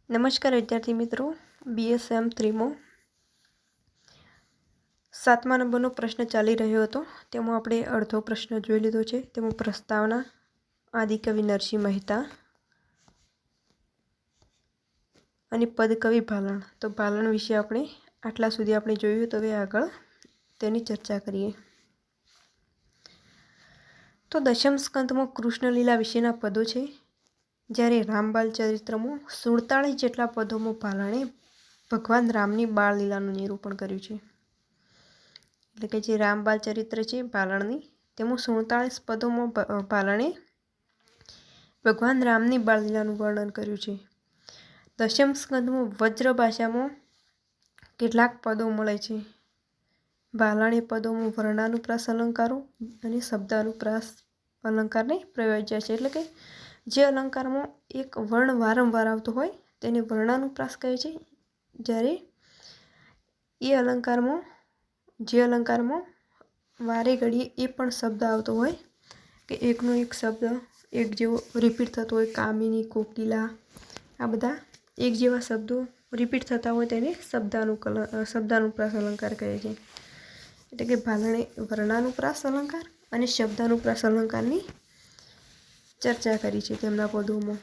નમસ્કાર વિદ્યાર્થી મિત્રો, BSM 3માં 7મા નંબરનો પ્રશ્ન ચાલી રહ્યો હતો. તેમાં આપણે અડધો પ્રશ્ન જોઈ લીધો છે. તેમાં પ્રસ્તાવના, આદિકવિ નરસિંહ મહેતા અને પદકવિ ભાલણ. તો ભાલણ વિશે આપણે આટલા સુધી આપણે જોયું. તો હવે આગળ તેની ચર્ચા કરીએ. તો દશમ સ્કંદમાં કૃષ્ણલીલા વિશેના પદો છે. જ્યારે રામબાલ ચરિત્રમાં 47 જેટલા પદોમાં ભાલણે ભગવાન રામની બાળલીલાનું નિરૂપણ કર્યું છે. એટલે કે જે રામબાલ ચરિત્ર છે ભાલણની, તેમાં 47 પદોમાં ભાલણે ભગવાન રામની બાળલીલાનું વર્ણન કર્યું છે. દશમ સ્કંદમાં વજ્ર ભાષામાં કેટલાક પદો મળે છે. ભાલણે પદોમાં વર્ણાનુપ્રાસ અલંકારો અને શબ્દાનુપ્રાસ અલંકારને પ્રયોજ્યા છે. એટલે કે જે અલંકારમાં એક વર્ણ વારંવાર આવતો હોય તેને વર્ણાનુપ્રાસ કહે છે. જ્યારે એ અલંકારમાં વારે ઘડીએ એ પણ શબ્દ આવતો હોય કે એકનો એક શબ્દ એક જેવો રિપીટ થતો હોય, કામિની, કોકિલા, આ બધા એક જેવા શબ્દો રિપીટ થતા હોય તેને શબ્દાનુપ્રાસ અલંકાર કહે છે. એટલે કે ભાલણે વર્ણાનુપ્રાસ અલંકાર અને શબ્દાનુપ્રાસ અલંકારની ચર્ચા કરી છે તેમના પદોમાં.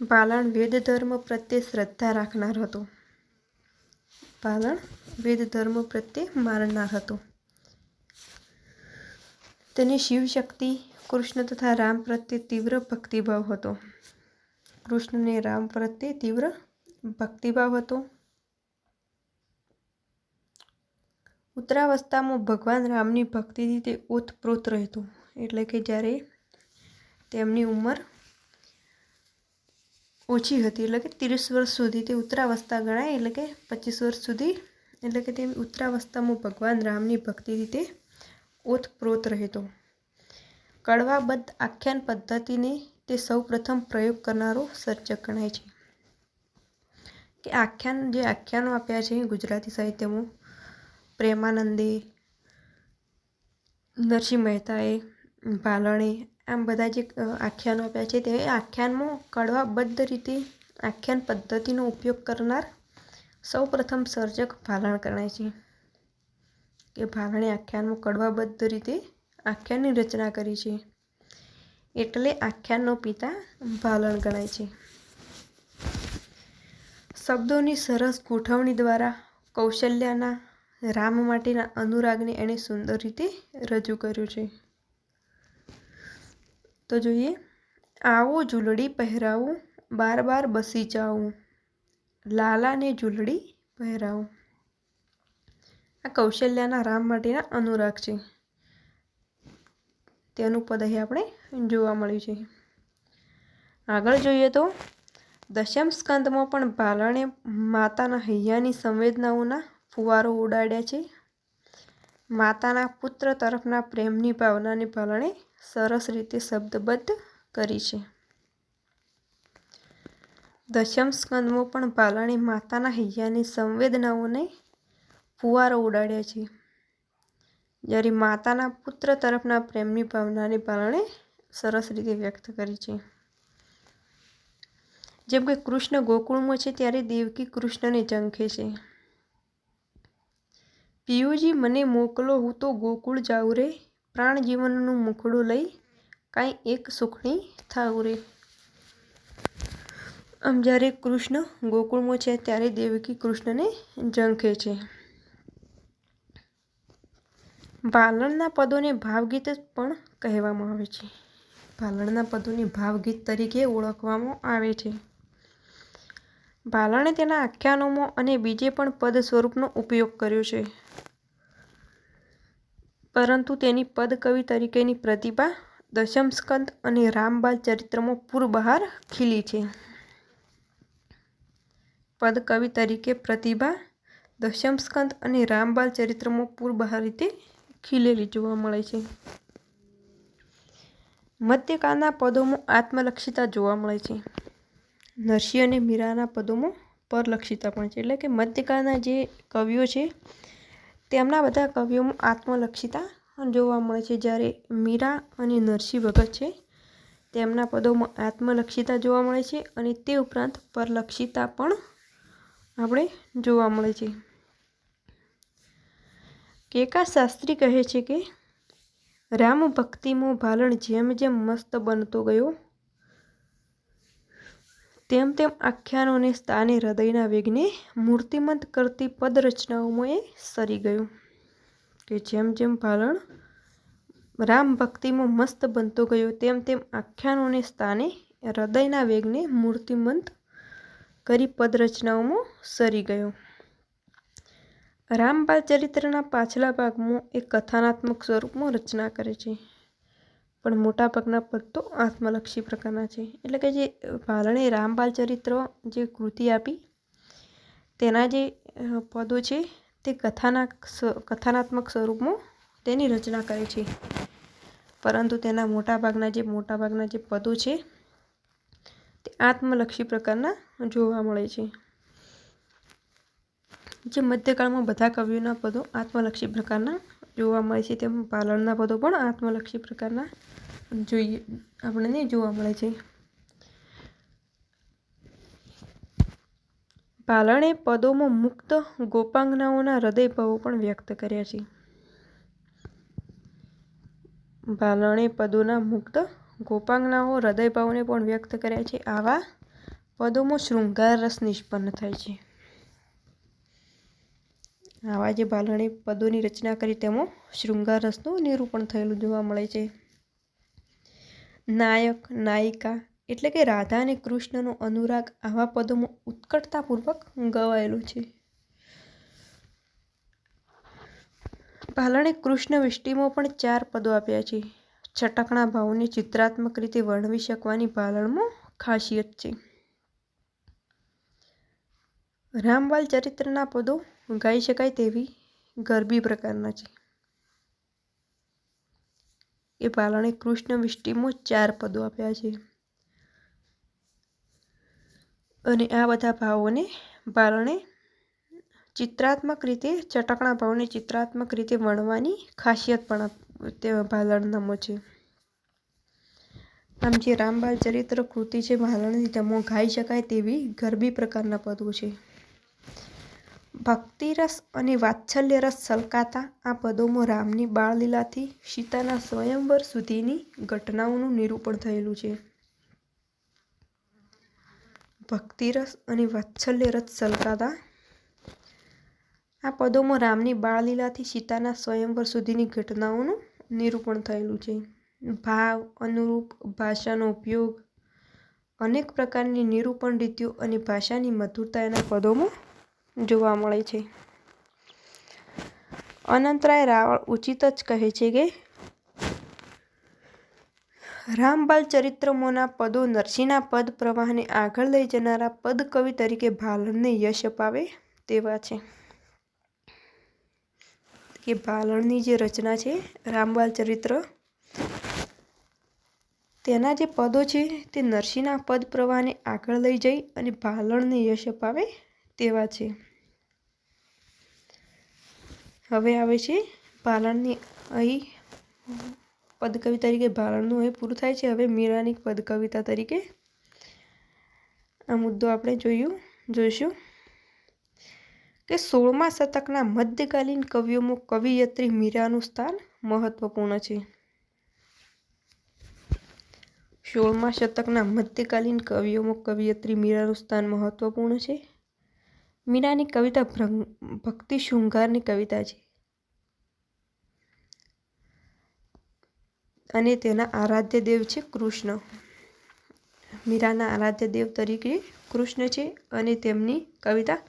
ભાલણ વેદ ધર્મ પ્રત્યે શ્રદ્ધા રાખનાર હતો. ભાલણ વેદ ધર્મ પ્રત્યે માનનાર હતો. તેને શિવશક્તિ, કૃષ્ણ તથા રામ પ્રત્યે તીવ્ર ભક્તિભાવ હતો. કૃષ્ણને રામ પ્રત્યે તીવ્ર ભક્તિભાવ હતો. ઉત્તરાવસ્થામાં ભગવાન રામની ભક્તિથી તે ઓતપ્રોત રહેતો. એટલે કે જ્યારે તેમની ઉંમર ઓછી હતી, એટલે કે 30 વર્ષ સુધી તે ઉત્તરાવસ્થા ગણાય, એટલે કે 25 વર્ષ સુધી, એટલે કે તે ઉત્તરાવસ્થામાં ભગવાન રામની ભક્તિથી તે ઓતપ્રોત રહેતો. કડવાબદ્ધ આખ્યાન પદ્ધતિને તે સૌ પ્રથમ પ્રયોગ કરનારો સર્જક ગણાય છે. કે આખ્યાનો આપ્યા છે ગુજરાતી સાહિત્યમાં પ્રેમાનંદે, નરસિંહ મહેતાએ, ભાલણે, આમ બધા જે આખ્યાનો આપ્યા છે તે આખ્યાનમાં કડવાબદ્ધ રીતે આખ્યાન પદ્ધતિનો ઉપયોગ કરનાર સૌ પ્રથમ સર્જક ભાલણ ગણાય છે. કે ભાલણે આખ્યાનમાં કડવાબદ્ધ રીતે આખ્યાનની રચના કરી છે, એટલે આખ્યાનનો પિતા ભાલણ ગણાય છે. શબ્દોની સરસ ગોઠવણી દ્વારા કૌશલ્યાના રામ માટેના અનુરાગને એણે સુંદર રીતે રજૂ કર્યું છે. તો જોઈએ, આવો ઝૂલડી પહેરાવું, બાર બાર બસી જાઉં, લાલાને ઝૂલડી પહેરાવું. આ કૌશલ્યાના રામ માટેના અનુરાગ છે. તેનું પદ અહીં આપણે જોવા મળ્યું છે. આગળ જોઈએ તો દશમ સ્કંદમાં પણ ભાલણે માતાના હૈયાની સંવેદનાઓના ફુવારો ઉડાડ્યા છે. માતાના પુત્ર તરફના પ્રેમની ભાવનાને ભાલણે સરસ રીતે શબ્દબદ્ધ કરી છે. દશમ સ્કંદમાં પણ ભાલણે માતાના હૈયાની સંવેદનાઓને ફુવારો ઉડાડ્યા છે. જ્યારે માતાના પુત્ર તરફના પ્રેમની ભાવનાને ભાલણે સરસ રીતે વ્યક્ત કરી છે. જેમ કે કૃષ્ણ ગોકુળમાં છે ત્યારે દેવકી કૃષ્ણને ઝંખે છે. પિયુજી મને મોકલો, હું તો ગોકુળ જાઉં રે, પ્રાણ જીવનનું મુખડું લઈ કાંઈ એક સુખણી થાઉં રે. આમ જ્યારે કૃષ્ણ ગોકુળમાં છે ત્યારે દેવકી કૃષ્ણને ઝંખે છે. ભાલણના પદોને ભાવગીત પણ કહેવામાં આવે છે. ભાલણના પદોને ભાવગીત તરીકે ઓળખવામાં આવે છે. ભાલણે તેના આખ્યાનોમાં અને બીજે પણ પદ સ્વરૂપનો ઉપયોગ કર્યો છે. પરંતુ તેની પદકવિ તરીકેની પ્રતિભા દશમ સ્કંદ અને રામબાલ ચરિત્રમાં પૂરબહાર ખીલી છે. પદકવિ તરીકે પ્રતિભા દશમ સ્કંદ અને રામબાલ ચરિત્રમાં પૂરબહાર રીતે ખીલેલી જોવા મળે છે. મધ્યકાળના પદોમાં આત્મલક્ષિતા જોવા મળે છે. નરસિંહ અને મીરાના પદોમાં પરલક્ષિતા પણ છે. એટલે કે મધ્યકાળના જે કવિઓ છે તેમના બધા કવિઓમાં આત્મલક્ષિતા જોવા મળે છે. જ્યારે મીરા અને નરસિંહ ભગત છે તેમના પદોમાં આત્મલક્ષિતા જોવા મળે છે અને તે ઉપરાંત પરલક્ષિતા પણ આપણે જોવા મળે છે. કેકા શાસ્ત્રી કહે છે કે રામ ભક્તિમાં ભાલણ જેમ જેમ મસ્ત બનતો ગયો તેમ તેમ આખ્યાનોને સ્થાને હૃદયના વેગને મૂર્તિમંત કરતી પદરચનાઓમાં એ સરી ગયું. કે જેમ જેમ ભાલણ રામ ભક્તિમાં મસ્ત બનતો ગયો તેમ તેમ આખ્યાનોને સ્થાને હૃદયના વેગને મૂર્તિમંત કરી પદરચનાઓમાં સરી ગયો. રામબાલ ચરિત્રના પાછલા ભાગમાં એ કથાનાત્મક સ્વરૂપમાં રચના કરે છે, પણ મોટાભાગના પદ તો આત્મલક્ષી પ્રકારના છે. એટલે કે જે ભાલણે રામબાલ ચરિત્ર જે કૃતિ આપી તેના જે પદો છે તે કથાનાત્મક સ્વરૂપમાં તેની રચના કરે છે, પરંતુ તેના મોટાભાગના જે પદો છે તે આત્મલક્ષી પ્રકારના જોવા મળે છે. જે મધ્યકાળમાં બધા કવિઓના પદો આત્મલક્ષી પ્રકારના જોવા મળે છે, તેમ ભાલણના પદો પણ આત્મલક્ષી પ્રકારના આપણને જોવા મળે છે. ભાલણે પદોમાં મુક્ત ગોપાંગનાઓના હૃદયભાવો પણ વ્યક્ત કર્યા છે. ભાલણે પદોના મુક્ત ગોપાંગનાઓ હૃદયભાવોને પણ વ્યક્ત કર્યા છે. આવા પદોમાં શૃંગાર રસ નિષ્પન્ન થાય છે. આવા જે ભાલણે પદોની રચના કરી તેમાં શૃંગાર રસનું નિરૂપણ થયેલું જોવા મળે છે. નાયક નાયિકા એટલે કે રાધા અને કૃષ્ણનો અનુરાગ આવા પદોમાં ઉત્કટતાપૂર્વક ગવાયેલો છે. ભાલણે કૃષ્ણ વિષ્ટિમાં પણ 4 પદો આપ્યા છે. છટકણા ભાવોને ચિત્રાત્મક રીતે વર્ણવી શકવાની ભાલણમાં ખાસિયત છે. રામબાલ ચરિત્રના પદો ગાઈ શકાય તેવી ગરબી પ્રકારના છે. એ ભાલણે કૃષ્ણ વિષ્ટિમાં 4 પદો આપ્યા છે અને આ બધા ભાવોને ભાલણે ચિત્રાત્મક રીતે ચટકણા ભાવોને ચિત્રાત્મક રીતે વર્ણવવાની ખાસિયત પણ તે ભાલણનામાં છે. આમ જે રામબાલ ચરિત્ર કૃતિ છે ભાલણની, તેમાં ગાઈ શકાય તેવી ગરબી પ્રકારના પદો છે. ભક્તિરસ અને વાત્સલ્ય રસ છલકાતા આ પદોમાં રામની બાળલીલાથી સીતાના સ્વયંવર સુધીની ઘટનાઓનું નિરૂપણ થયેલું છે. ભક્તિરસ અને વાત્સલ્ય રસ છલકાતા આ પદોમાં રામની બાળલીલાથી સીતાના સ્વયંવર સુધીની ઘટનાઓનું નિરૂપણ થયેલું છે. ભાવ, અનુરૂપ, ભાષાનો ઉપયોગ, અનેક પ્રકારની નિરૂપણ રીતિઓ અને ભાષાની મધુરતા એના પદોમાં જોવા મળે છે. અનંતરાય રાવળ ઉચિત જ કહે છે કે રામબાલ ચરિત્રમાંના પદો નરસિંહના પદ પ્રવાહને આગળ લઈ જનારા પદકવિ તરીકે ભાલણને યશ અપાવે તેવા છે. કે ભાલણની જે રચના છે રામબાલ ચરિત્ર, તેના જે પદો છે તે નરસિંહના પદ પ્રવાહને આગળ લઈ જઈ અને ભાલણને યશ અપાવે તેવા છે. હવે આવે છે ભાલણની અહીં પદકવિ તરીકે ભાલણનું અહીં પૂરું થાય છે. હવે મીરાની પદકવિતા તરીકે આ મુદ્દો આપણે જોઈશું કે 16મા શતકના મધ્યકાલીન કવિઓમાં કવિયત્રી મીરાનું સ્થાન મહત્વપૂર્ણ છે. 16મા શતકના મધ્યકાલીન કવિઓમાં કવિયત્રી મીરાનું સ્થાન મહત્વપૂર્ણ છે. મીરાની કવિતા ભક્તિ શૃંગારની કવિતા છે અને તેના આરાધ્ય દેવ છે કૃષ્ણ. મીરાના આરાધ્ય દેવ તરીકે કૃષ્ણ છે અને તેમની કવિતા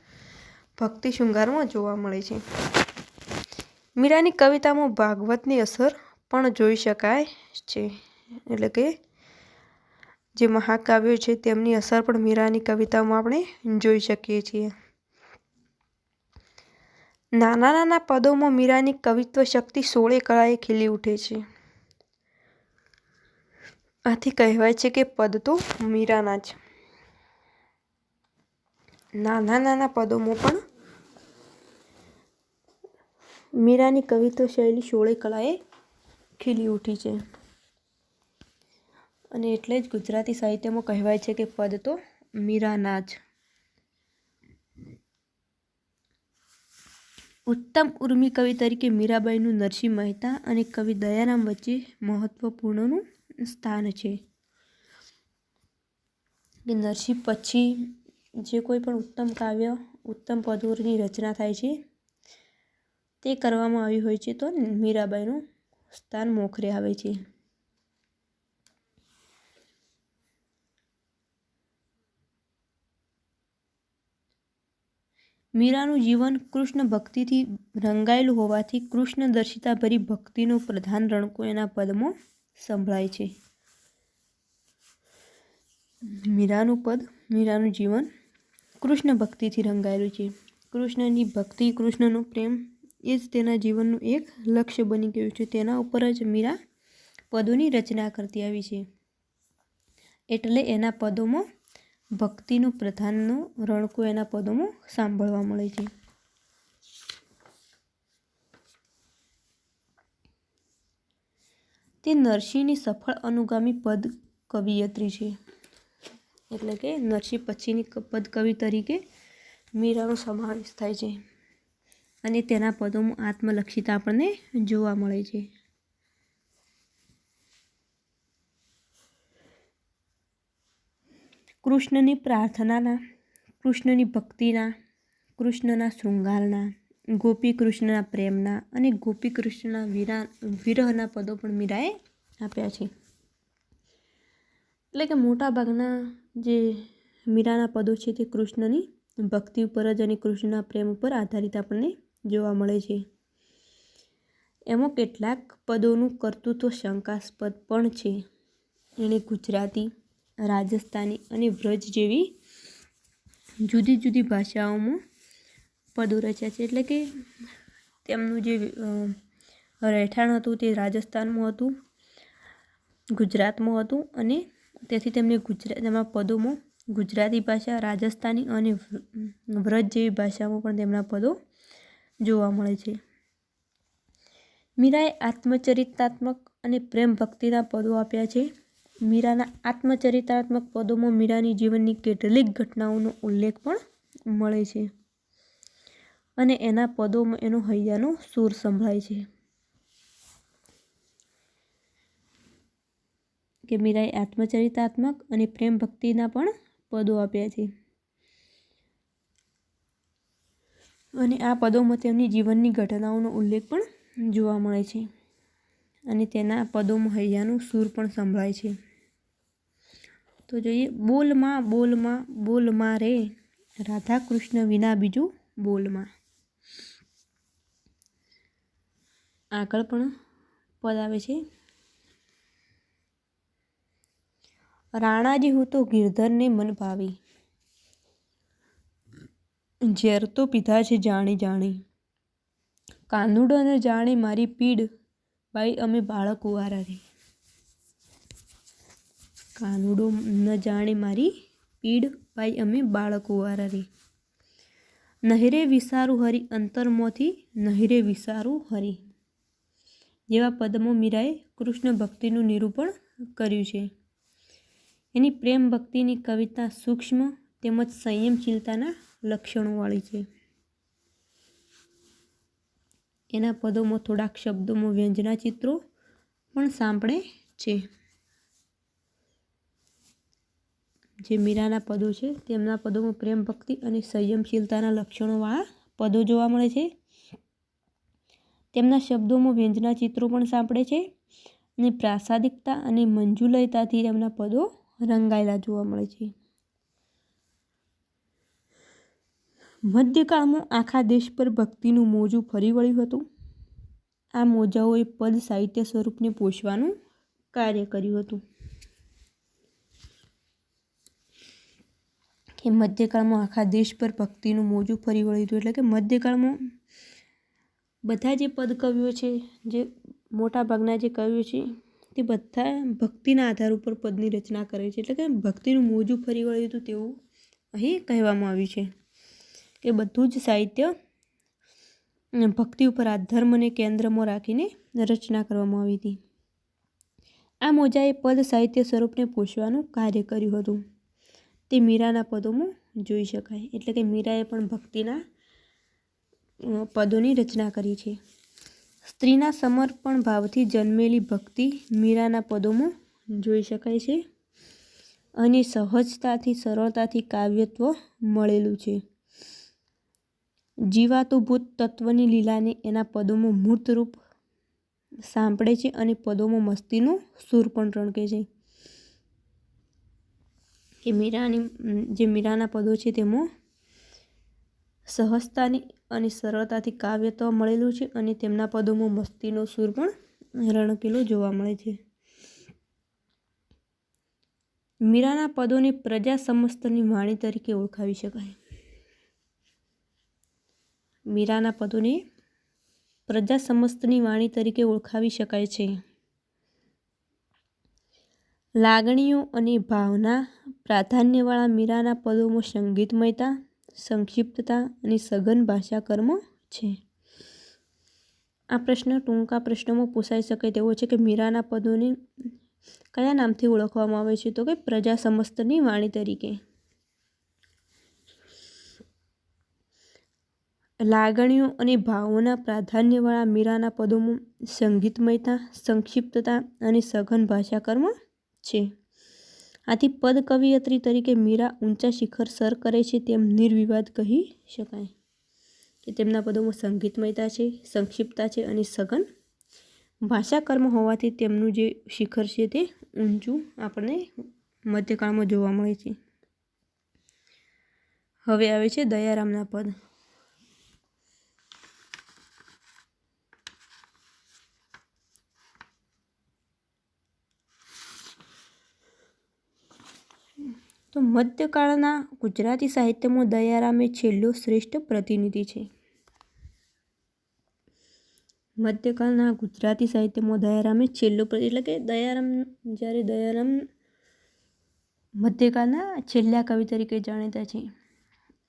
ભક્તિ શૃંગારમાં જોવા મળે છે. મીરાની કવિતામાં ભાગવતની અસર પણ જોઈ શકાય છે. એટલે કે જે મહાકાવ્યો છે તેમની અસર પણ મીરાની કવિતામાં આપણે જોઈ શકીએ છીએ. નાના નાના પદોમાં મીરાની કવિત્વ શક્તિ 16 કળાએ ખીલી ઉઠે છે. આથી કહેવાય છે કે પદ તો મીરાના જ. નાના નાના પદોમાં પણ મીરાની કવિત્વ શૈલી 16 કળાએ ખીલી ઉઠી છે. અને એટલે જ ગુજરાતી સાહિત્યમાં કહેવાય છે કે પદ તો મીરાના જ. ઉત્તમ ઉર્મી કવિ તરીકે મીરાબાઈનું નરસિંહ મહેતા અને કવિ દયારામ વચ્ચે મહત્વપૂર્ણનું સ્થાન છે. કે નરસિંહ પછી જે કોઈ પણ ઉત્તમ કાવ્ય, ઉત્તમ પદોની રચના થાય છે તે કરવામાં આવી હોય છે તો મીરાબાઈનું સ્થાન મોખરે આવે છે. મીરાનું જીવન કૃષ્ણ ભક્તિથી રંગાયેલું હોવાથી કૃષ્ણ દર્શિતા ભરી ભક્તિનું પ્રધાન રણકું એના પદમાં સંભળાય છે. મીરાનું જીવન કૃષ્ણ ભક્તિથી રંગાયેલું છે. કૃષ્ણની ભક્તિ, કૃષ્ણનો પ્રેમ એ જ તેના જીવનનું એક લક્ષ્ય બની ગયું છે. તેના ઉપર જ મીરા પદોની રચના કરતી આવી છે. એટલે એના પદોમાં ભક્તિનું પ્રધાનનો રણકું એના પદોમાં સાંભળવા મળે છે. તે નરસિંહની સફળ અનુગામી પદ કવિયત્રી છે. એટલે કે નરસિંહ પછીની પદ કવિ તરીકે મીરાનો સમાવેશ થાય છે અને તેના પદોમાં આત્મલક્ષિતા આપણને જોવા મળે છે. કૃષ્ણની પ્રાર્થનાના, કૃષ્ણની ભક્તિના, કૃષ્ણના શૃંગારના, ગોપી કૃષ્ણના પ્રેમના અને ગોપી કૃષ્ણના વિરહના પદો પણ મીરાએ આપ્યા છે. એટલે કે મોટાભાગના જે મીરાના પદો છે તે કૃષ્ણની ભક્તિ ઉપર જ અને કૃષ્ણના પ્રેમ ઉપર આધારિત આપણને જોવા મળે છે. એમાં કેટલાક પદોનું કર્તૃત્વ શંકાસ્પદ પણ છે. એણે ગુજરાતી, રાજસ્થાની અને વ્રજ જેવી જુદી જુદી ભાષાઓમાં પદો રચ્યા છે. એટલે કે તેમનું જે રહેઠાણ હતું તે રાજસ્થાનમાં હતું, ગુજરાતમાં હતું અને તેથી તેમને તેમાં પદોમાં ગુજરાતી ભાષા, રાજસ્થાની અને વ્રજ જેવી ભાષામાં પણ તેમના પદો જોવા મળે છે. મીરાએ આત્મચરિતાત્મક અને પ્રેમ ભક્તિના પદો આપ્યા છે. મીરાના આત્મચરિતાત્મક પદોમાં મીરાની જીવનની કેટલીક ઘટનાઓનો ઉલ્લેખ પણ મળે છે અને એના પદોમાં એનો હૈયાનો સૂર સંભળાય છે. કે મીરાએ આત્મચરિતાત્મક અને પ્રેમ ભક્તિના પણ પદો આપ્યા છે અને આ પદોમાં તેમની જીવનની ઘટનાઓનો ઉલ્લેખ પણ જોવા મળે છે અને તેના પદોમાં હૈયાનું સૂર પણ સંભળાય છે. તો જોઈએ, બોલમાં બોલમાં બોલમાં રે, રાધા કૃષ્ણ વિના બીજું બોલમાં. આગળ પણ પદ આવે છે, રાણાજી હું તો ગિરધરને મન ભાવી, ઝેર તો પીધા છે જાણી જાણી, કાનુડો ન જાણે મારી પીડ, ભાઈ અમે બાળક કુંવારા રે. કાનુડો ન જાણે મારી પીડ, ભાઈ અમે બાળક કુંવારા રે. નહિરે વિસારું હરી અંતરમાંથી, નહિરે વિસારું હરી જેવા પદમાં મીરાએ કૃષ્ણ ભક્તિનું નિરૂપણ કર્યું છે. એની પ્રેમ ભક્તિની કવિતા સૂક્ષ્મ તેમજ સંયમશીલતાના લક્ષણોવાળી છે. એના પદોમાં થોડાક શબ્દોમાં વ્યંજના ચિત્રો પણ સાંપડે છે. જે મીરાના પદો છે તેમના પદોમાં પ્રેમ ભક્તિ અને સંયમશીલતાના લક્ષણોવાળા પદો જોવા મળે છે. તેમના શબ્દોમાં વ્યંજના ચિત્રો પણ સાંપડે છે અને પ્રાસાદિકતા અને મંજુલયતાથી તેમના પદો રંગાયેલા જોવા મળે છે. મધ્યકાળમાં આખા દેશ પર ભક્તિનું મોજું ફરી વળ્યું હતું. આ મોજાઓએ પદ સાહિત્ય સ્વરૂપને પોષવાનું કાર્ય કર્યું હતું. કે મધ્યકાળમાં આખા દેશ પર ભક્તિનું મોજું ફરી વળ્યું હતું. એટલે કે મધ્યકાળમાં બધા જે પદ કવિઓ છે, જે મોટાભાગના જે કવિઓ છે તે બધા ભક્તિના આધાર ઉપર પદની રચના કરે છે. એટલે કે ભક્તિનું મોજું ફરી વળ્યું હતું તેવું અહીં કહેવામાં આવ્યું છે કે બધું જ સાહિત્ય ભક્તિ ઉપર ધર્મને કેન્દ્રમાં રાખીને રચના કરવામાં આવી હતી. આ મોજાએ પદ સાહિત્ય સ્વરૂપને પોષવાનું કાર્ય કર્યું હતું તે મીરાના પદોમાં જોઈ શકાય. એટલે કે મીરાએ પણ ભક્તિના પદોની રચના કરી છે. સ્ત્રીના સમર્પણ ભાવથી જન્મેલી ભક્તિ મીરાના પદોમાં જોઈ શકાય છે. અને સહજતાથી સરળતાથી કાવ્યત્વ મળેલું છે. જીવાતુભૂત તત્વની લીલાને એના પદોમાં મૂર્ત રૂપ સાંપડે છે અને પદોમાં મસ્તીનો સૂર પણ રણકે છે. કે મીરાના પદો છે તેમાં સહજતાની અને સરળતાથી કાવ્યત્વ મળેલું છે અને તેમના પદોમાં મસ્તીનો સૂર પણ રણકેલો જોવા મળે છે. મીરાના પદોને પ્રજા સમસ્તની વાણી તરીકે ઓળખાવી શકાય. મીરાના પદોને પ્રજા સમસ્તની વાણી તરીકે ઓળખાવી શકાય છે. લાગણીઓ અને ભાવના પ્રાધાન્યવાળા મીરાના પદોમાં સંગીતમયતા, સંક્ષિપ્તતા અને સઘન ભાષાકર્મ છે. આ પ્રશ્ન ટૂંકા પ્રશ્નોમાં પૂછાઈ શકે તેવો છે કે મીરાના પદોને કયા નામથી ઓળખવામાં આવે છે? તો કે પ્રજા સમસ્તની વાણી તરીકે. લાગણીઓ અને ભાવોના પ્રાધાન્યવાળા મીરાના પદોમાં સંગીતમયતા, સંક્ષિપ્તતા અને સઘન ભાષાકર્મ છે. આથી પદ કવિયત્રી તરીકે મીરા ઊંચા શિખર સર કરે છે તેમ નિર્વિવાદ કહી શકાય કે તેમના પદોમાં સંગીતમયતા છે, સંક્ષિપ્તતા છે અને સઘન ભાષાકર્મ હોવાથી તેમનું જે શિખર છે તે ઊંચું આપણને મધ્યકાળમાં જોવા મળે છે. હવે આવે છે દયારામના પદ. તો મધ્યકાળના ગુજરાતી સાહિત્યમાં દયારામ એ છેલ્લો શ્રેષ્ઠ પ્રતિનિધિ છે. મધ્યકાળના ગુજરાતી સાહિત્યમાં દયારામ એ છેલ્લો એટલે કે દયારામ મધ્યકાળના છેલ્લા કવિ તરીકે જાણીતા છે.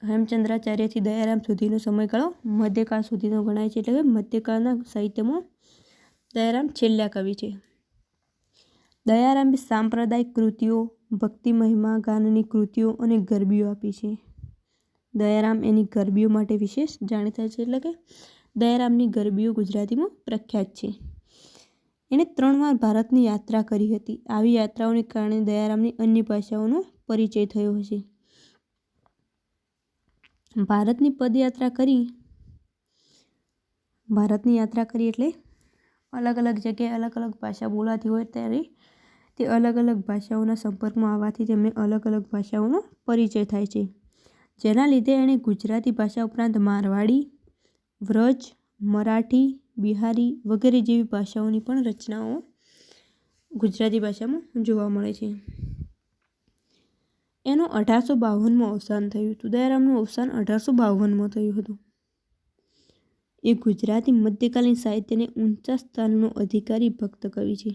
હેમચંદ્રાચાર્યથી દયારામ સુધીનો સમયગાળો મધ્યકાળ સુધીનો ગણાય છે. એટલે કે મધ્યકાળના સાહિત્યમાં દયારામ છેલ્લા કવિ છે. દયારામે સાંપ્રદાયિક કૃતિઓ, ભક્તિ મહિમા ગાનની કૃતિઓ અને ગરબીઓ આપી છે. દયારામ એની ગરબીઓ માટે વિશેષ જાણીતા છે. એટલે કે દયારામની ગરબીઓ ગુજરાતીમાં પ્રખ્યાત છે. એણે 3 વાર ભારતની યાત્રા કરી હતી. આવી યાત્રાઓને કારણે દયારામની અન્ય ભાષાઓનો પરિચય થયો હશે. ભારતની યાત્રા કરી એટલે અલગ અલગ જગ્યાએ અલગ અલગ ભાષા બોલાતી હોય ત્યારે તે અલગ અલગ ભાષાઓના સંપર્કમાં આવવાથી તેમને અલગ અલગ ભાષાઓનો પરિચય થાય છે. જેના લીધે એણે ગુજરાતી ભાષા ઉપરાંત મારવાડી, વ્રજ, મરાઠી, બિહારી વગેરે જેવી ભાષાઓની પણ રચનાઓ ગુજરાતી ભાષામાં જોવા મળે છે. એનું 1852માં અવસાન થયું હતું. દયારામનું અવસાન 1852માં થયું હતું. એ ગુજરાતી મધ્યકાલીન સાહિત્યને ઊંચા સ્થાનનો અધિકારી ભક્ત કવિ છે.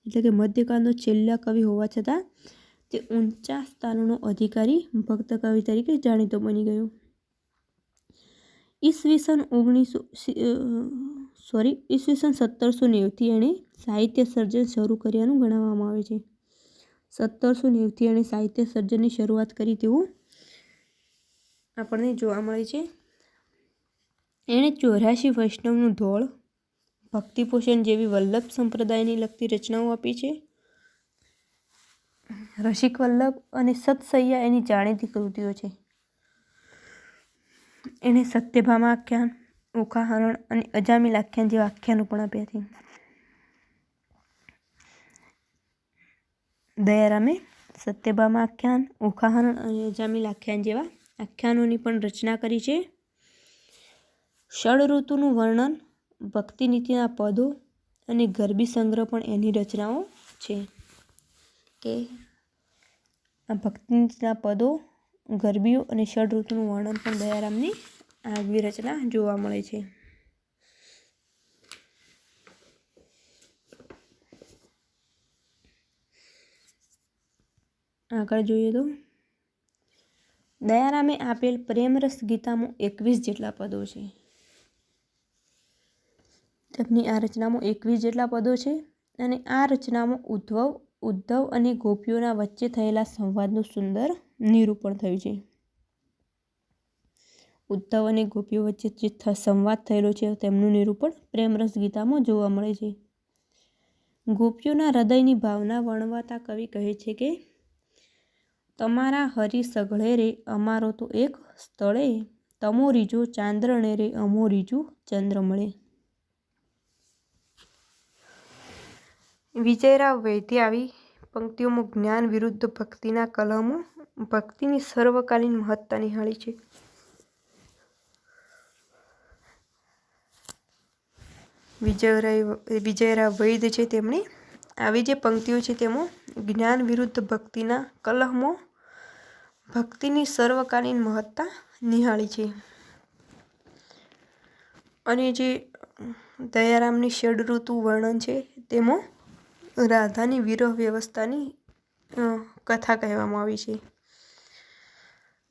એટલે કે મધ્યકાળનો છેલ્લા કવિ હોવા છતાં તે ઊંચા સ્થાનનો અધિકારી ભક્ત કવિ તરીકે જાણીતો બની ગયો. ઈસવીસન 1790થી એણે સાહિત્ય સર્જન શરૂ કર્યાનું ગણવામાં આવે છે. 1790થી એણે સાહિત્ય સર્જનની શરૂઆત કરી તેવું આપણને જોવા મળે છે. એણે 84 વૈષ્ણવનું ધોળ, ભક્તિપોષણ જેવી વલ્લભ સંપ્રદાયને લગતી રચનાઓ આપી છે. રસિક વલ્લભ અને સતસૈયા એની જાણીતી કૃતિઓ છે. એણે સત્યભામા આખ્યાન, ઓખાહરણ અને અજામિલ આખ્યાન જેવા આખ્યાનો પણ આપ્યા છે. દયારામે સત્યભામા આખ્યાન, ઓખાહરણ અને અજામિલ આખ્યાન જેવા આખ્યાનોની પણ રચના કરી છે. ષડઋતુનું વર્ણન, ભક્તિનીતિના પદો અને ગરબી સંગ્રહ પણ એની રચનાઓ છે. કે આ ભક્તિનીતિના પદો, ગરબીઓ અને ષડઋતુનું વર્ણન પણ દયારામની આગવી રચના જોવા મળે છે. આગળ જોઈએ તો દયારામે આપેલ પ્રેમરસ ગીતામાં 21 જેટલા પદો છે. તેમની આ રચનામાં 21 જેટલા પદો છે અને આ રચનામાં ઉદ્ધવ અને ગોપીઓના વચ્ચે થયેલા સંવાદનું સુંદર નિરૂપણ થયું છે. ઉદ્ધવ અને ગોપીઓ વચ્ચે જે સંવાદ થયેલો છે તેમનું નિરૂપણ પ્રેમરસ ગીતામાં જોવા મળે છે. ગોપીઓના હૃદયની ભાવના વર્ણવતા કવિ કહે છે કે તમારા હરિ સઘળે રે અમારો તો એક સ્થળે, તમો રીજો ચાંદ્રણે રે અમો રીજું ચંદ્ર મળે. વિજયરાવ વૈદ્ય આવી પંક્તિઓમાં જ્ઞાન વિરુદ્ધ ભક્તિના કલહમાં ભક્તિની સર્વકાલીન મહત્તા નિહાળી છે. વિજયરાવ વૈદ્ય છે તેમણે આવી જે પંક્તિઓ છે તેમાં જ્ઞાન વિરુદ્ધ ભક્તિના કલહમાં ભક્તિની સર્વકાલીન મહત્તા નિહાળી છે. અને જે દયારામની ષડઋતુ વર્ણન છે તેમાં રાધાની વિરહ વ્યવસ્થાની કથા કહેવામાં આવી છે.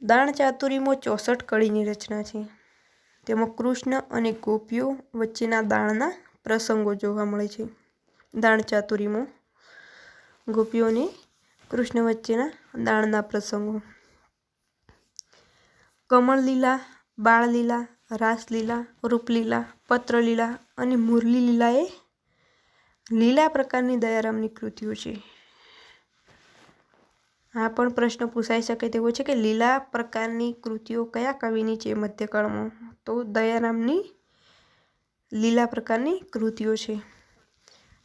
દાણ ચાતુરીમાં 64 કડીની રચના છે. તેમાં કૃષ્ણ અને ગોપીઓ વચ્ચેના દાણના પ્રસંગો જોવા મળે છે. દાણ ચાતુરીમાં ગોપીઓ અને કૃષ્ણ વચ્ચેના દાણના પ્રસંગો. કમળલીલા, બાળલીલા, રાસલીલા, રૂપલીલા, પત્રલીલા અને મુરલી લીલા એ લીલા પ્રકારની દયારામની કૃતિઓ છે. આ પણ પ્રશ્ન પૂછાઈ શકે તેવો છે કે લીલા પ્રકારની કૃતિઓ કયા કવિની છે મધ્યકાળમાં? તો દયારામની લીલા પ્રકારની કૃતિઓ છે.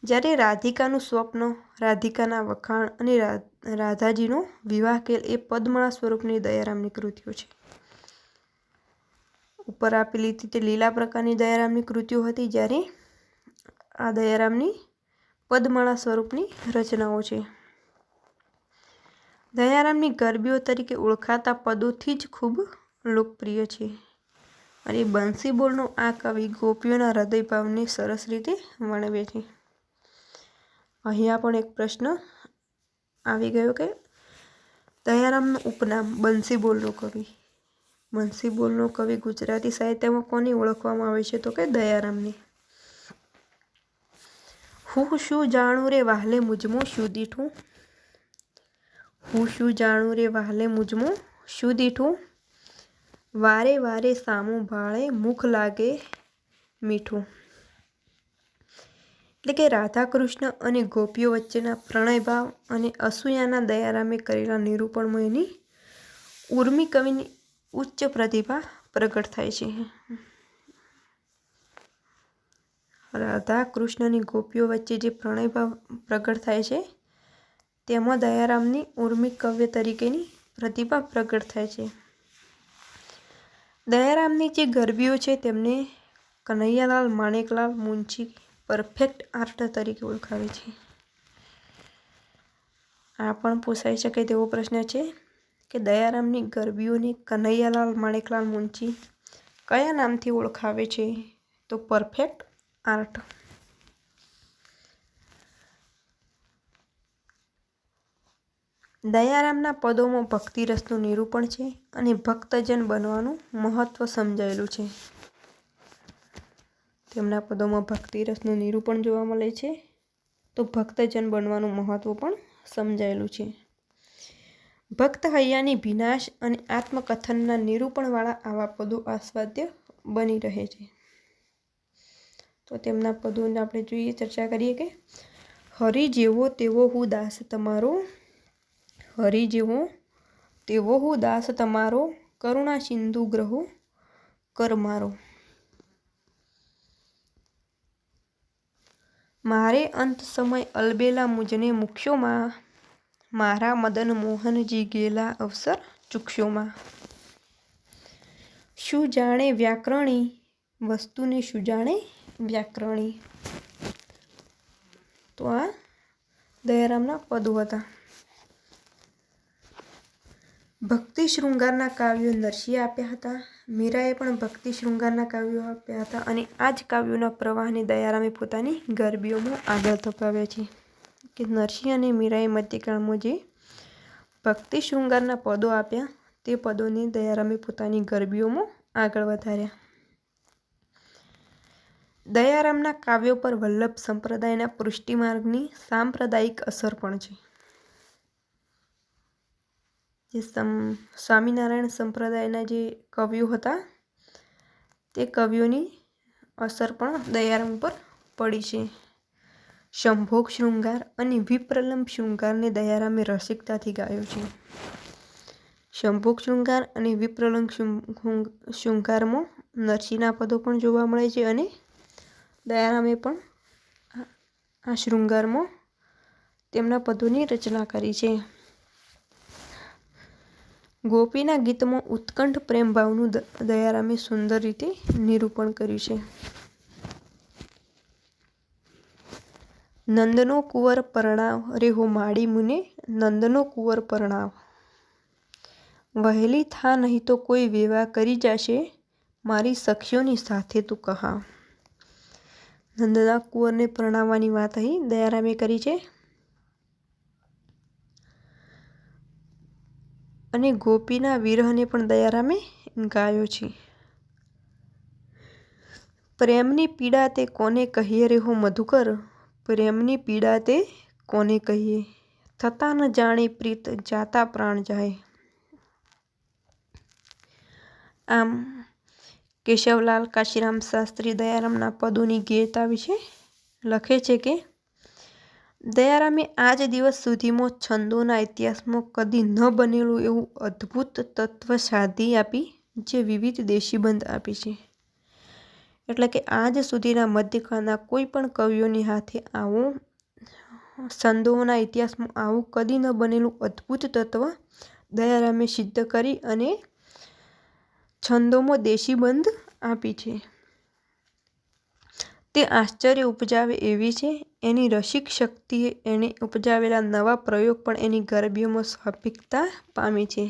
જ્યારે રાધિકાનું સ્વપ્ન, રાધિકાના વખાણ અને રાધાજીનો વિવાહ કેલ એ પદ્મણા સ્વરૂપની દયારામની કૃતિઓ છે. ઉપર આપેલી તે લીલા પ્રકારની દયારામની કૃતિઓ હતી, જ્યારે આ દયારામની પદ્મણા સ્વરૂપની રચનાઓ છે. દયારામની ગરબીઓ તરીકે ઓળખાતા પદોથી જ ખૂબ લોકપ્રિય છે. અને બંસીબોલનો આ કવિ ગોપીઓના હૃદયભાવને સરસ રીતે વર્ણવે છે. અહીંયા પણ એક પ્રશ્ન આવી ગયો કે દયારામનું ઉપનામ બંસીબોલનો કવિ. બંસીબોલનો કવિ ગુજરાતી સાહિત્યમાં કોને ઓળખવામાં આવે છે? તો કે દયારામને. હું શું જાણું રે વાહલે મુજમો શું દીઠું, હું શું જાણું રે વાહલે મુજમો શું દીઠું, વારે વારે સામું ભાળે મુખ લાગે મીઠું. એટલે કે રાધા કૃષ્ણ અને ગોપીઓ વચ્ચેના પ્રણયભાવ અને અસૂયાના દયારામે કરેલા નિરૂપણમાં એની ઉર્મી કવિની ઉચ્ચ પ્રતિભા પ્રગટ થાય છે. રાધા કૃષ્ણ અને ગોપીઓ વચ્ચે જે પ્રણયભાવ પ્રગટ થાય છે તેમાં દયારામની ઉર્મી કાવ્ય તરીકેની પ્રતિભા પ્રગટ થાય છે. દયારામની જે ગરબીઓ છે તેમને કનૈયાલાલ માણેકલાલ મુનશી પરફેક્ટ આર્ટ તરીકે ઓળખાવે છે. આ પણ પૂછાઈ શકે તેવો પ્રશ્ન છે કે દયારામની ગરબીઓને કનૈયાલાલ માણેકલાલ મુનશી કયા નામથી ઓળખાવે છે? તો પરફેક્ટ આર્ટ. દયારામના પદોમાં ભક્તિરસનું નિરૂપણ છે અને ભક્તજન બનવાનું મહત્વ સમજાયેલું છે. તેમના પદોમાં ભક્તિરસનું નિરૂપણ જોવા મળે છે, તો ભક્તજન બનવાનું મહત્વ પણ સમજાયેલું છે. ભક્ત હૈયાની ભીનાશ અને આત્મકથનના નિરૂપણવાળા આવા પદો આસ્વાદ્ય બની રહે છે. તો તેમના પદોને આપણે જોઈએ, ચર્ચા કરીએ કે હરિ જેવો તેવો હું દાસ તમારો, હરિ જેવો તેવો હું દાસ તમારો, કરુણા સિંધુ ગ્રહો કર મારો. મારે અંત સમય અલબેલા મુજને મુક્ષોમાં, મારા મદન મોહનજી ગેલા અવસર ચૂકશોમાં. શું જાણે વ્યાકરણી વસ્તુને શું જાણે વ્યાકરણી. તો આ દયારામના પદો હતા. ભક્તિ શૃંગારના કાવ્યો નરસિંહે આપ્યા હતા. મીરાએ પણ ભક્તિ શૃંગારના કાવ્યો આપ્યા હતા અને આ જ કાવ્યોના પ્રવાહને દયારામે પોતાની ગરબીઓમાં આગળ ધપાવ્યા છે. કે નરસિંહ અને મીરાએ મધ્યકાળમાં જે ભક્તિ શૃંગારના પદો આપ્યા તે પદોને દયારામે પોતાની ગરબીઓમાં આગળ વધાર્યા. દયારામના કાવ્યો પર વલ્લભ સંપ્રદાયના પુષ્ટિમાર્ગની સાંપ્રદાયિક અસર પણ છે. જે સ્વામિનારાયણ સંપ્રદાયના જે કવિઓ હતા તે કવિઓની અસર પણ દયારામ પર પડી છે. શંભોગ શૃંગાર અને વિપ્રલંબ શૃંગારને દયારામે રસિકતાથી ગાયો છે. શંભોગ શૃંગાર અને વિપ્રલંબ શૃંગારમાં નરસિંહના પદો પણ જોવા મળે છે અને દયારામે પણ આ શૃંગારમાં તેમના પદોની રચના કરી છે. ગોપીના ગીતમાં ઉત્કંઠ પ્રેમ ભાવનું દયારામે સુંદર રીતે નિરૂપણ કર્યું છે. નંદનો કુંવર પરણાવ રે હો માડી મુને નંદનો કુંવર પરણાવ. વહેલી થા નહીં તો કોઈ વિવાહ કરી જશે મારી સખીઓની સાથે તું કહાવ. નંદના કુંવરને પરણાવવાની વાત અહીં દયારામે કરી છે. અને ગોપીના વિરહને પણ દયારામે ગાયો છે. પ્રેમની પીડા તે કોને કહીએ રે હો મધુકર પ્રેમની પીડા તે કોને કહીએ થતાં ન જાણે પ્રીત જાતા પ્રાણ જાય. આમ કેશવલાલ કાશીરામ શાસ્ત્રી દયારામના પદોની ગેરતા વિશે લખે છે કે દયારામે આજ દિવસ સુધીમાં છંદોના ઇતિહાસમાં કદી ન બનેલું એવું અદ્ભુત તત્વ સાધી આપી જે વિવિધ દેશીબંધ આપી છે. એટલે કે આજ સુધીના મધ્યકાળના કોઈ પણ કવિઓની હાથે આવું છંદોના ઇતિહાસમાં આવું કદી ન બનેલું અદ્ભુત તત્વ દયારામે સિદ્ધ કરી અને છંદોમાં દેશીબંધ આપી છે. તે આશ્ચર્ય ઉપજાવે એવી છે. એની રસિક શક્તિએ એણે ઉપજાવેલા નવા પ્રયોગ પણ એની ગરબીઓમાં સ્વાભાવિકતા પામી છે.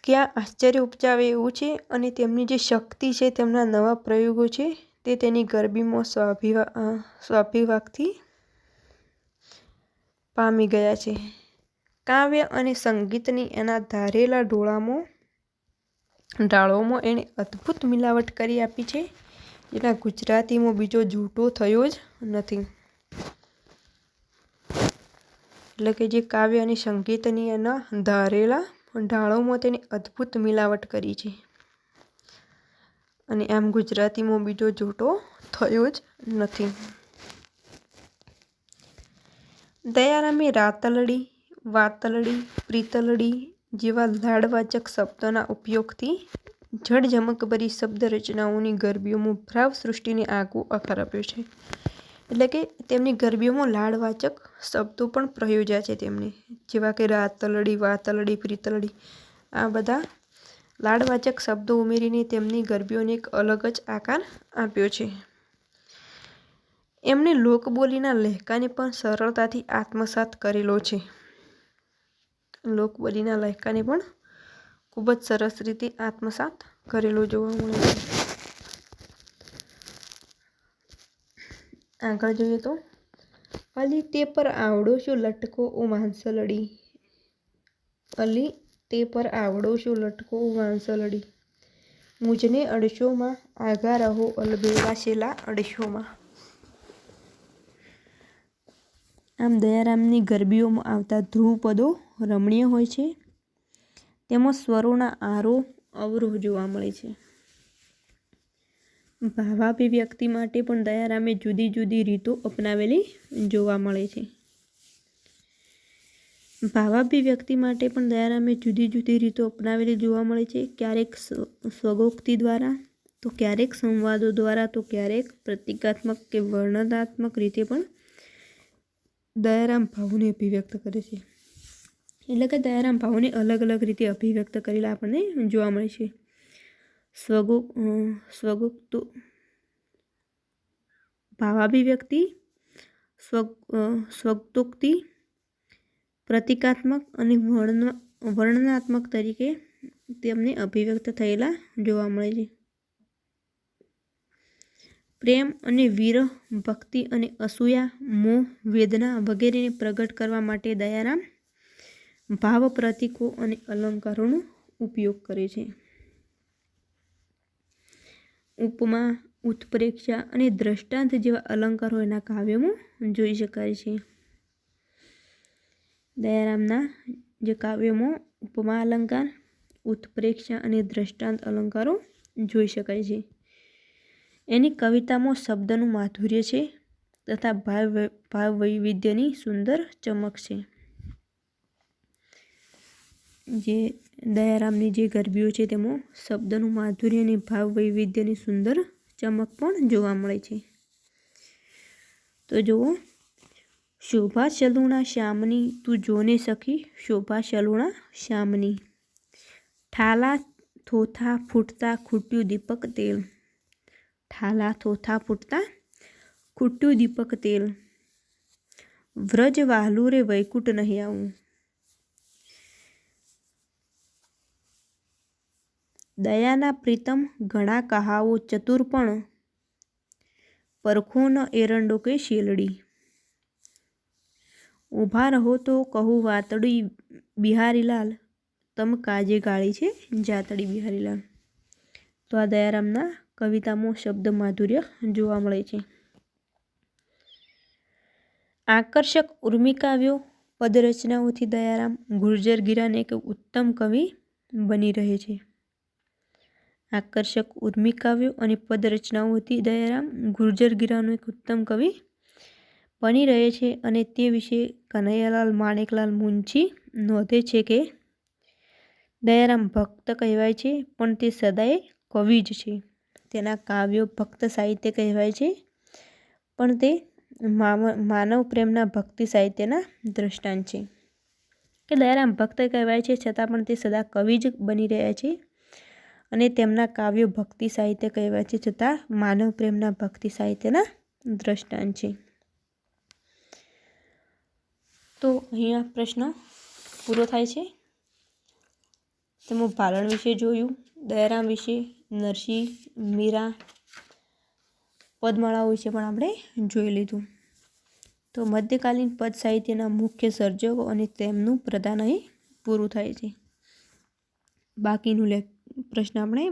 ક્યાં આશ્ચર્ય ઉપજાવે એવું છે અને તેમની જે શક્તિ છે તેમના નવા પ્રયોગો છે તે તેની ગરબીમાં સ્વાભાવિકથી પામી ગયા છે. કાવ્ય અને સંગીતની એના ધારેલા ઢાળોમાં એણે અદ્ભુત મિલાવટ કરી આપી છે જેના ગુજરાતીમાં બીજો જૂટો થયો જ નથી. એટલે કે જે કાવ્ય અને સંગીતની એના ધારેલા ઢાળોમાં તેની અદ્ભુત મિલાવટ કરી છે અને આમ ગુજરાતીમાં બીજો જૂટો થયો જ નથી. દયારામે રાતલડી વાતલડી પ્રીતલડી જેવા લાડવાચક શબ્દોના ઉપયોગથી જળજમકભરી શબ્દ રચનાઓની ગરબીઓમાં ભાવ સૃષ્ટિને આગવો આકાર આપ્યો છે. એટલે કે તેમની ગરબીઓમાં લાડવાચક શબ્દો પણ પ્રયોજ્યા છે તેમણે જેવા કે રાતલડી વાતલડી પ્રીતલડી આ બધા લાડવાચક શબ્દો ઉમેરીને તેમની ગરબીઓને એક અલગ જ આકાર આપ્યો છે. એમણે લોકબોલીના લહેકાને પણ સરળતાથી આત્મસાત કરેલો છે. લોકબોલીના લહેકાને પણ ખૂબ જ સરસ રીતે આત્મસાત કરેલો જોવા મળે છે. આગળ જોઈએ તો અલી તે પર આવડો શું લટકો ઓ વાંસલડી અલી તે પર આવડો શું લટકો ઓ વાંસલડી મુજને અડશોમાં આગા રહો અલબેલા શેલા અડશોમાં. આમ દયારામની ગરબીઓમાં આવતા ધ્રુવપદો રમણીય હોય છે. તેમાં સ્વરોના આરોહ અવરોહ જોવા મળે છે. ભાવાભિવ્યક્તિ માટે પણ દયારામે જુદી જુદી રીતો અપનાવેલી જોવા મળે છે. ભાવાભિવ્યક્તિ માટે પણ દયારામે જુદી જુદી રીતો અપનાવેલી જોવા મળે છે. ક્યારેક સ્વગોક્તિ દ્વારા તો ક્યારેક સંવાદો દ્વારા તો ક્યારેક પ્રતીકાત્મક કે વર્ણનાત્મક રીતે પણ દયારામ ભાવોને અભિવ્યક્ત કરે છે. એટલે કે દયારામ ભાવોને અલગ અલગ રીતે અભિવ્યક્ત કરેલા આપણને જોવા મળે છે. સ્વગોક્તો ભાવાભિવ્યક્તિ સ્વગતોક્તિ પ્રતીકાત્મક અને વર્ણનાત્મક તરીકે તેમને અભિવ્યક્ત થયેલા જોવા મળે છે. પ્રેમ અને વિરહ ભક્તિ અને અસૂયા મોહ વેદના વગેરેને પ્રગટ કરવા માટે દયારામ ભાવ પ્રતીકો અને અલંકારોનો ઉપયોગ કરે છે. ઉપમા, ઉત્પ્રેક્ષા અને દ્રષ્ટાંત જેવા અલંકારો એના કાવ્યોમાં જોઈ શકાય છે. દયારામના જે કાવ્યોમાં ઉપમા અલંકાર, ઉત્પ્રેક્ષા અને દ્રષ્ટાંત અલંકારો જોઈ શકાય છે. એની કવિતામાં શબ્દનું માધુર્ય છે તથા ભાવ વૈવિધ્યની સુંદર ચમક છે. જે દયારામની જે ગરબીઓ છે તેમાં શબ્દનું માધુર્ય અને ભાવ વૈવિધ્યની સુંદર ચમક પણ જોવા મળે છે. તો જુઓ, શોભા સલુણા શ્યામની તું જોને સખી, શોભા સલુણા શ્યામની. ઠાલા થોથા ફૂટતા ખૂટ્યું દીપક તેલ. ઠાલા થોથા ફૂટતા ખૂટ્યું દીપક તેલ. વ્રજ વાહલું રે વૈકુટ નહીં આવું. દયાના પ્રીતમ ઘણા કહાવો ચતુર પણ, પરખો ન એરંડો કે શેલડી. ઊભા રહો તો કહું વાતડી બિહારીલાલ, તમ કાજે ગાળી છે જાતડી બિહારીલાલ. તો આ દયારામના કવિતામાં શબ્દ માધુર્ય જોવા મળે છે. આકર્ષક ઉર્મિકાવ્યો પદરચનાઓથી દયારામ ગુર્જર ગિરાને એક ઉત્તમ કવિ બની રહે છે. આકર્ષક ઉર્મિકાવ્યો અને પદરચનાઓથી દયારામ ગુર્જર ગિરાનો એક ઉત્તમ કવિ બની રહે છે. અને તે વિશે કનૈયાલાલ માણેકલાલ મુનશી નોંધે છે કે દયારામ ભક્ત કહેવાય છે પણ તે સદાય કવિ જ છે. તેના કાવ્યો ભક્ત સાહિત્ય કહેવાય છે પણ તે માનવ પ્રેમના ભક્તિ સાહિત્યના દ્રષ્ટાંત છે. કે દયારામ ભક્ત કહેવાય છે છતાં પણ તે સદા કવિ જ બની રહ્યા છે અને તેમના કાવ્યો ભક્તિ સાહિત્ય કહેવાય છે છતાં માનવ પ્રેમના ભક્તિ સાહિત્યના દ્રષ્ટાંત છે. તો અહીંયા પ્રશ્ન પૂરો થાય છે. તેમાં ભાલણ વિશે જોયું, દયારામ વિશે, નરસિંહ, મીરા, પદમાળાઓ વિશે પણ આપણે જોઈ લીધું. તો મધ્યકાલીન પદ સાહિત્યના મુખ્ય સર્જકો અને તેમનું પ્રદાન અહીં પૂરું થાય છે. બાકીનું પ્રશ્ન આપણે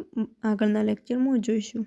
આગળના લેક્ચરમાં જોઈશું.